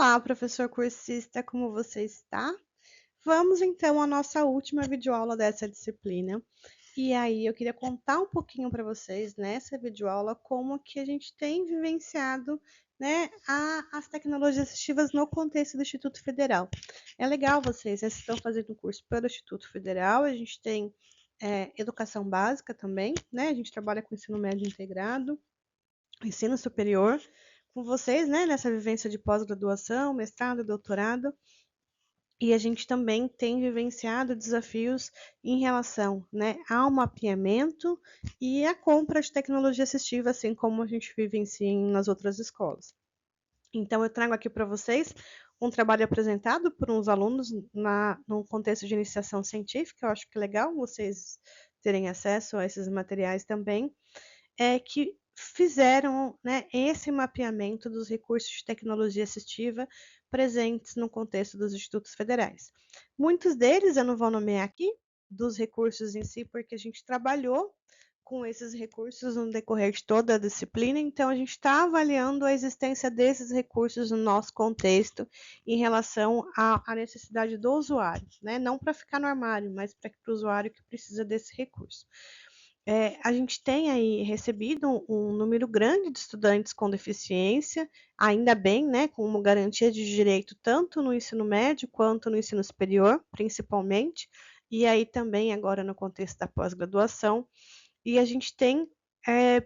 Olá, professor cursista, como você está? Vamos então à nossa última videoaula dessa disciplina. E aí eu queria contar um pouquinho para vocês nessa videoaula como que a gente tem vivenciado, né, as tecnologias assistivas no contexto do Instituto Federal. É legal vocês estão fazendo o curso pelo Instituto Federal, a gente tem educação básica também, né? A gente trabalha com ensino médio integrado, ensino superior, com vocês, né, nessa vivência de pós-graduação, mestrado, doutorado, e a gente também tem vivenciado desafios em relação, né, ao mapeamento e à compra de tecnologia assistiva, assim como a gente vivencia nas outras escolas. Então, eu trago aqui para vocês um trabalho apresentado por uns alunos no contexto de iniciação científica. Eu acho que é legal vocês terem acesso a esses materiais também, que fizeram, né, esse mapeamento dos recursos de tecnologia assistiva presentes no contexto dos institutos federais. Muitos deles eu não vou nomear aqui, dos recursos em si, porque a gente trabalhou com esses recursos no decorrer de toda a disciplina, então a gente está avaliando a existência desses recursos no nosso contexto em relação à necessidade do usuário, né? Não para ficar no armário, mas para o usuário que precisa desse recurso. A gente tem aí recebido um número grande de estudantes com deficiência, ainda bem, né, com uma garantia de direito tanto no ensino médio quanto no ensino superior, principalmente, e aí também agora no contexto da pós-graduação, e a gente tem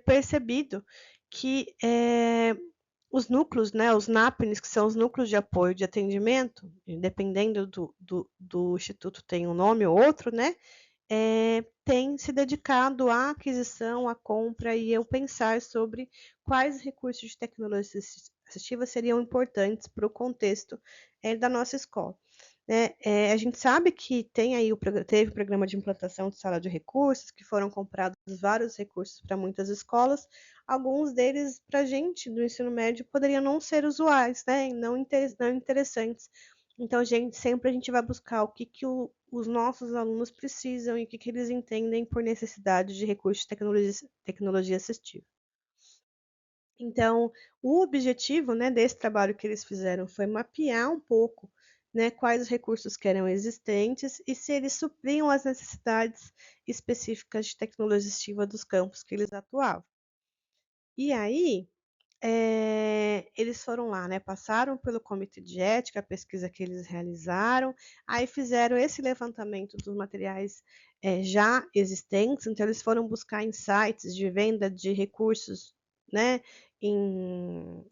percebido que os núcleos, né, os NAPNs, que são os núcleos de apoio de atendimento, dependendo do instituto tem um nome ou outro, né, tem se dedicado à aquisição, à compra e eu pensar sobre quais recursos de tecnologia assistiva seriam importantes para o contexto da nossa escola. Né? A gente sabe que teve o programa de implantação de sala de recursos, que foram comprados vários recursos para muitas escolas, alguns deles para a gente do ensino médio poderiam não ser usuais, né? Não interessantes. Então, sempre a gente vai buscar o que os nossos alunos precisam e o que eles entendem por necessidade de recursos de tecnologia assistiva. Então, o objetivo, né, desse trabalho que eles fizeram foi mapear um pouco, né, quais os recursos que eram existentes e se eles supriam as necessidades específicas de tecnologia assistiva dos campos que eles atuavam. E aí, eles foram lá, né, passaram pelo comitê de ética, a pesquisa que eles realizaram, aí fizeram esse levantamento dos materiais já existentes, então eles foram buscar em sites de venda de recursos, né, em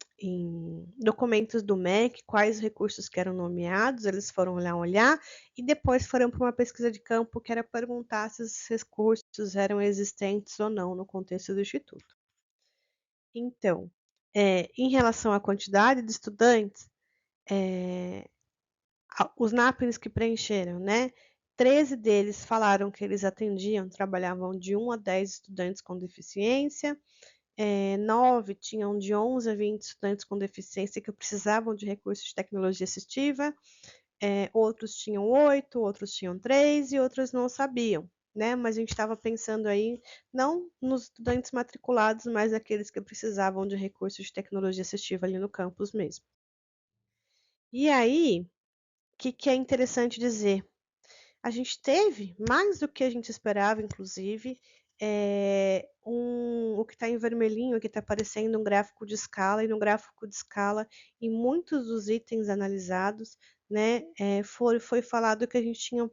documentos do MEC, quais recursos que eram nomeados, eles foram lá olhar, e depois foram para uma pesquisa de campo que era perguntar se esses recursos eram existentes ou não no contexto do Instituto. Então, em relação à quantidade de estudantes, eh, os NAPNs que preencheram, né, 13 deles falaram que eles atendiam, trabalhavam de 1 a 10 estudantes com deficiência, 9 tinham de 11 a 20 estudantes com deficiência que precisavam de recursos de tecnologia assistiva, outros tinham 8, outros tinham 3 e outros não sabiam, né? Mas a gente estava pensando aí não nos estudantes matriculados, mas aqueles que precisavam de recursos de tecnologia assistiva ali no campus mesmo. E aí, o que é interessante dizer? A gente teve mais do que a gente esperava, inclusive, o que está em vermelhinho, que está aparecendo um gráfico de escala, e no gráfico de escala, em muitos dos itens analisados, né, foi falado que a gente tinha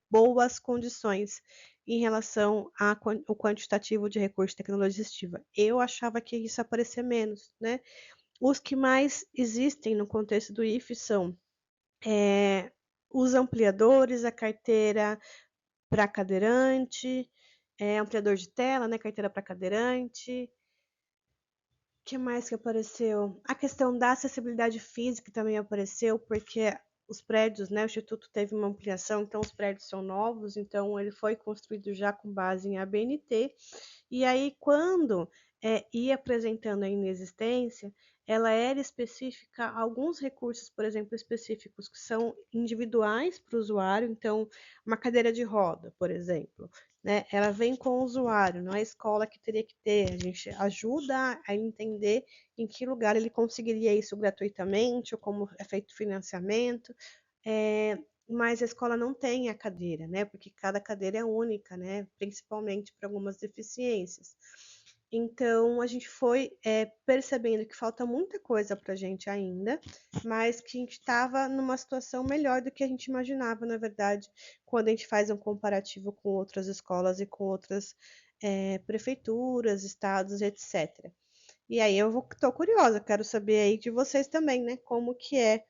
boas condições em relação ao quantitativo de recurso de tecnologia assistiva. Eu achava que isso aparecia menos, né? Os que mais existem no contexto do IFE são os ampliadores, a carteira para cadeirante, ampliador de tela, né, carteira para cadeirante. O que mais que apareceu? A questão da acessibilidade física também apareceu, porque os prédios, né, o Instituto teve uma ampliação, então os prédios são novos, então ele foi construído já com base em ABNT, e aí quando ia apresentando a inexistência, ela era específica a alguns recursos, por exemplo, específicos que são individuais para o usuário, então uma cadeira de roda, por exemplo, né? Ela vem com o usuário, não é a escola que teria que ter. A gente ajuda a entender em que lugar ele conseguiria isso gratuitamente, ou como é feito o financiamento. Mas a escola não tem a cadeira, né? Porque cada cadeira é única, né? Principalmente para algumas deficiências. Então, a gente foi percebendo que falta muita coisa para a gente ainda, mas que a gente estava numa situação melhor do que a gente imaginava, na verdade, quando a gente faz um comparativo com outras escolas e com outras prefeituras, estados, etc. E aí eu estou curiosa, quero saber aí de vocês também, né? Como que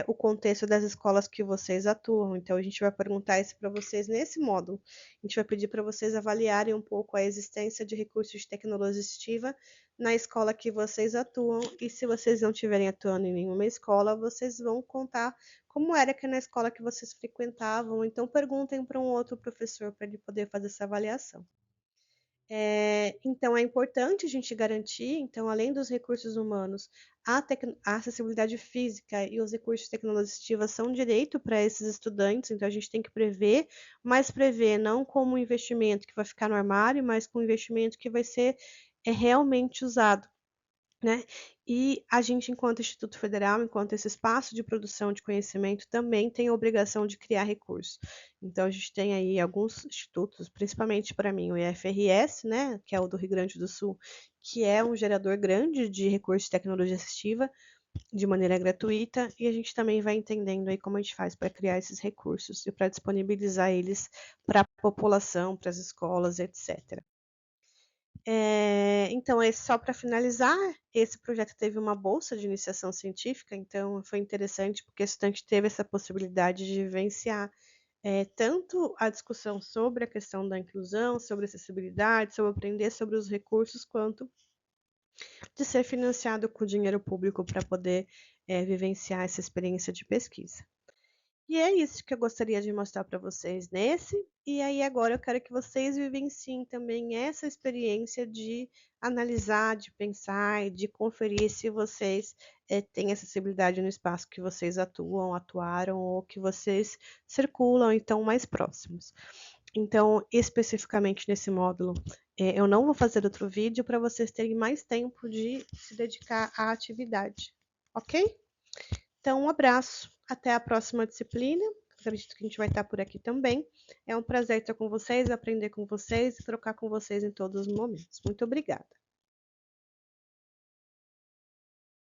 o contexto das escolas que vocês atuam. Então, a gente vai perguntar isso para vocês nesse módulo. A gente vai pedir para vocês avaliarem um pouco a existência de recursos de tecnologia assistiva na escola que vocês atuam. E se vocês não estiverem atuando em nenhuma escola, vocês vão contar como era que na escola que vocês frequentavam. Então, perguntem para um outro professor para ele poder fazer essa avaliação. Então, é importante a gente garantir, então, além dos recursos humanos, a acessibilidade física e os recursos de tecnologia assistiva são direito para esses estudantes, então a gente tem que prever, mas prever não como um investimento que vai ficar no armário, mas como um investimento que vai ser realmente usado, né? E a gente, enquanto Instituto Federal, enquanto esse espaço de produção de conhecimento, também tem a obrigação de criar recursos. Então, a gente tem aí alguns institutos, principalmente para mim, o IFRS, né, que é o do Rio Grande do Sul, que é um gerador grande de recursos de tecnologia assistiva, de maneira gratuita, e a gente também vai entendendo aí como a gente faz para criar esses recursos e para disponibilizar eles para a população, para as escolas, etc. Então, só para finalizar, esse projeto teve uma bolsa de iniciação científica, então foi interessante porque o estudante teve essa possibilidade de vivenciar tanto a discussão sobre a questão da inclusão, sobre acessibilidade, sobre aprender sobre os recursos, quanto de ser financiado com dinheiro público para poder vivenciar essa experiência de pesquisa. E é isso que eu gostaria de mostrar para vocês nesse. E aí agora eu quero que vocês vivenciem também essa experiência de analisar, de pensar e de conferir se vocês têm acessibilidade no espaço que vocês atuam, atuaram ou que vocês circulam e estão mais próximos. Então, especificamente nesse módulo, eu não vou fazer outro vídeo para vocês terem mais tempo de se dedicar à atividade, ok? Então, um abraço, até a próxima disciplina. Acredito que a gente vai estar por aqui também. É um prazer estar com vocês, aprender com vocês e trocar com vocês em todos os momentos. Muito obrigada.